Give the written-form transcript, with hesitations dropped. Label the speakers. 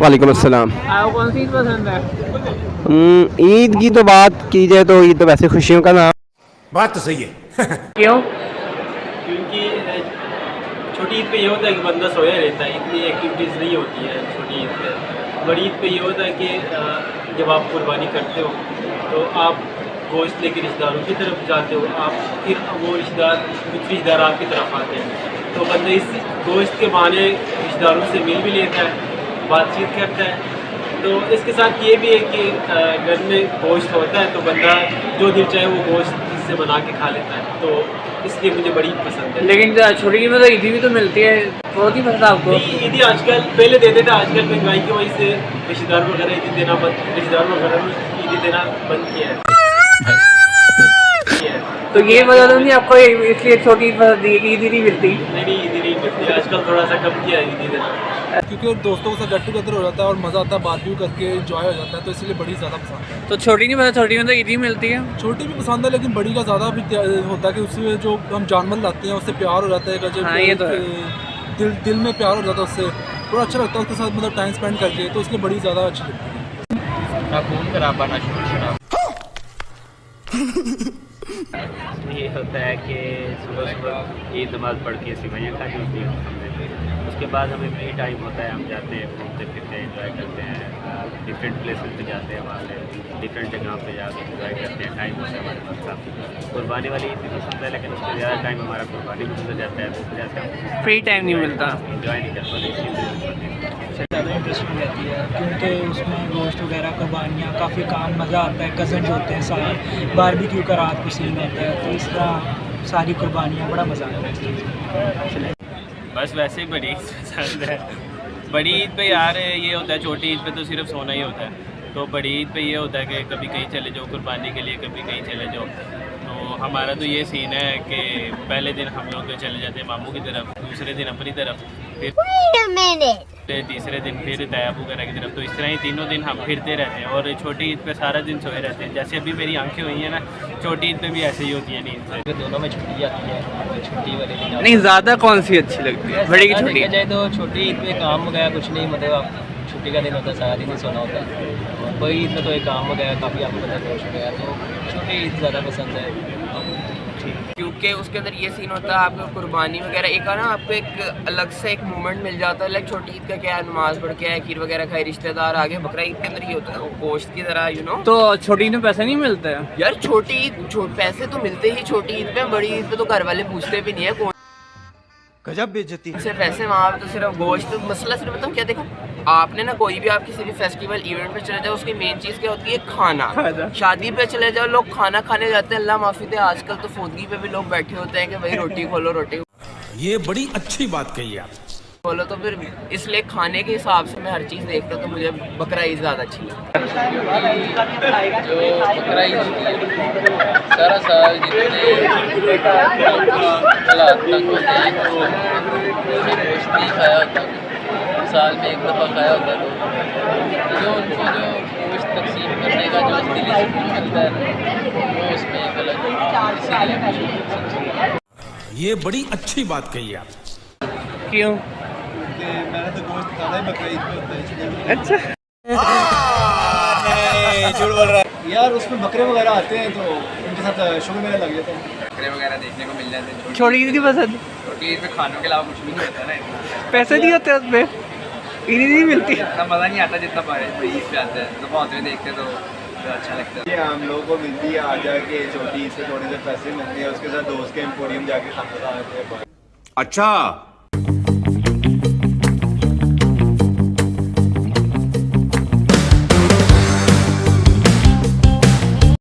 Speaker 1: वालेकुम अस्सलाम।
Speaker 2: आपको कौन सी ईद पसंद है?
Speaker 1: ईद की तो बात की जाए तो ईद तो वैसे खुशियों का नाम।
Speaker 3: बात तो सही है।
Speaker 2: क्यों?
Speaker 4: क्योंकि छोटी ईद पे ये होता है कि बंदा सोया रहता है, इतनी एक्टिविटीज़ नहीं होती है छोटी ईद पे। बड़ी ईद पे ये होता है कि जब आप कुर्बानी करते हो तो आप गोश्त लेकर रिश्तेदारों की तरफ जाते हो, आप फिर वो कुछ रिश्तेदार आपकी तरफ आते हैं, तो बंदा इस गोश्त के बहाने रिश्तेदारों से मिल भी लेता है, बातचीत करता है। तो इसके साथ ये भी है कि घर में गोश्त होता है तो बंदा जो दिल चाहे वो गोश्त इससे बना के खा लेता है, तो इसलिए मुझे बड़ी पसंद है।
Speaker 2: लेकिन छोटी ईद में तो ईदी भी तो मिलती है, बहुत ही पसंद है आपको?
Speaker 4: नहीं, ईदी आजकल पहले देते थे, आजकल महंगाई की वजह से रिश्तेदार वगैरह ईदी देना बंद, रिश्तेदार वगैरह ईदी देना बंद किया है।
Speaker 2: तो ये वजह तो नहीं आपको इसलिए छोटी ईद पसंद है, ईदी नहीं मिलती?
Speaker 4: नहीं, ईदी नहीं मिलती आजकल, थोड़ा सा कम किया है ईदी देना,
Speaker 5: क्योंकि दोस्तों के साथ गेट टुगेदर हो जाता है और मज़ा आता है, बात भी करके इंजॉय हो जाता है, तो इसलिए बड़ी ज़्यादा पसंद है।
Speaker 2: तो छोटी नहीं पसंद? छोटी में तो ईदी मिलती है।
Speaker 5: छोटी भी पसंद है लेकिन बड़ी का ज़्यादा भी होता है कि उससे जो हम जानवर लाते हैं उससे प्यार हो जाता है,
Speaker 2: हाँ, ये तो है।
Speaker 5: दिल में प्यार हो जाता है उससे, बड़ा अच्छा लगता है उसके साथ मतलब टाइम स्पेंड करके, तो इसलिए बड़ी ज़्यादा अच्छी लगती है।
Speaker 4: ये होता है कि सुबह सुबह ईद नमाज़ पढ़ के सिवैयाँ खानी होती हैं हमने, उसके बाद हमें फ्री टाइम होता है, हम जाते हैं, घूमते फिरते हैं, एंजॉय करते हैं, डिफरेंट प्लेसेस पे जाते हैं, वहाँ पे डिफरेंट जगह पे जाकर एंजॉय करते हैं, टाइम होता है हमारे पास काफ़ी। कुर्बानी वाली ईद भी पसंद है लेकिन उसमें ज़्यादा टाइम हमारा कुर्बानी में गुजर जाता है, वो वजह से हम
Speaker 2: फ्री टाइम नहीं मिलता।
Speaker 4: एंजॉय नहीं कर पाते, इसलिए
Speaker 6: ज़्यादा इंटरेस्टिंग रहती है क्योंकि उसमें गोश्त वगैरह कुर्बानियाँ काफ़ी काम मज़ा आता है, कज़न जो होते हैं साथ, बारबेक्यू का रात को सीन होता है, तो इस तरह सारी कुर्बानियाँ बड़ा मज़ा आता है।
Speaker 4: बस वैसे ही बड़ी ईद पसंद है। बड़ी ईद पे यार ये होता है, छोटी ईद पे तो सिर्फ सोना ही होता है, तो बड़ी ईद पे ये होता है कि कभी कहीं चले जाओ कुर्बानी के लिए, कभी कहीं चले जाओ। तो हमारा तो ये सीन है कि पहले दिन हम लोग चले जाते हैं मामू की तरफ, दूसरे दिन अपनी तरफ, फिर तीसरे दिन फिर दयाबू वगैरह की तरफ, तो इस तरह ही तीनों दिन हम फिरते रहते हैं और छोटी ईद पे सारा दिन सोए रहते हैं। जैसे अभी मेरी आंखें हुई हैं ना, छोटी ईद पे भी ऐसे ही होती है नींद से।
Speaker 7: दोनों में छुट्टी आती है, छुट्टी वाले दिन
Speaker 2: नहीं, ज़्यादा कौन सी अच्छी लगती है, बड़ी की छोटी?
Speaker 7: देखा जाए तो छोटी ईद में काम वगैरह कुछ नहीं, मतलब आप छुट्टी का दिन होता है, सारा दिन ही सोना होता है। बड़ी ईद में तो एक काम वगैरह काफ़ी आपको पता है वगैरह, तो छोटी ईद ज़्यादा पसंद है
Speaker 8: क्योंकि उसके अंदर ये सीन होता है आपको कुर्बानी वगैरह एक ना आपको एक अलग से एक मोमेंट मिल जाता है। लाइक छोटी ईद का क्या है, नमाज पढ़ के खीर वगैरह खाए, रिश्तेदार आगे, बकरा ईद के अंदर ये होता है गोश्त की तरह, यू नो।
Speaker 2: तो छोटी ईद में पैसे नहीं मिलते हैं
Speaker 8: यार? छोटी ईद पैसे तो मिलते ही छोटी ईद पे, बड़ी ईद पे तो घर वाले पूछते भी नहीं है कौन
Speaker 3: गजब बेइज्जती।
Speaker 8: से पैसे, वहाँ पे तो सिर्फ गोश्त। मसला सिर्फ बताऊँ क्या, देखो आपने ना कोई भी आप किसी भी फेस्टिवल इवेंट पे चले जाओ, उसकी मेन चीज़ क्या होती है? खाना। शादी पे चले जाओ, लोग खाना खाने जाते हैं, अल्लाह माफ़ी दे आजकल तो फौदगी पे भी लोग बैठे होते हैं कि भाई रोटी खोलो, रोटी
Speaker 3: ये बड़ी अच्छी बात कही आप।
Speaker 8: बोलो, तो फिर इसलिए खाने के हिसाब से मैं हर चीज़ देखता हूँ, तो मुझे बकरा ईद ज़्यादा अच्छी लगती है।
Speaker 7: जो बकरा ईद होती है सारा साल जितने हालात तक होते हैं तो गोश्त नहीं खाया होता, साल में एक दफ़ा खाया होता है, तो जो उनको जो गोश्त तकसीम करने का जो दिली सुकून मिलता है वो उसमें एक अलग।
Speaker 3: ये बड़ी अच्छी बात कही आप।
Speaker 2: क्यों?
Speaker 5: मैंने तो गोश्त खाना ही बकरा ईद पे होता है।
Speaker 2: अच्छा,
Speaker 5: झूठ बोल रहा है यार, उसमें बकरे वगैरह आते हैं तो उनके साथ शुगर मेला लग जाता है।
Speaker 7: बकरे वगैरह देखने को मिल जाते हैं।
Speaker 2: छोटी ईद नहीं पसंद?
Speaker 7: छोटी ईद में खानों के अलावा कुछ भी नहीं होता ना,
Speaker 2: पैसे नहीं होते उसमें, ईद नहीं मिलती।
Speaker 7: इतना मज़ा नहीं आता जितना बड़ी ईद पे आता है, तो बहुत देखते तो अच्छा लगता है।
Speaker 5: ये हम लोगों को मिलती है आ जाके छोटी ईद पे, थोड़े से पैसे मिलते हैं, उसके साथ दोस्त के एम्पोरियम जाके खाना खाते हैं।
Speaker 3: अच्छा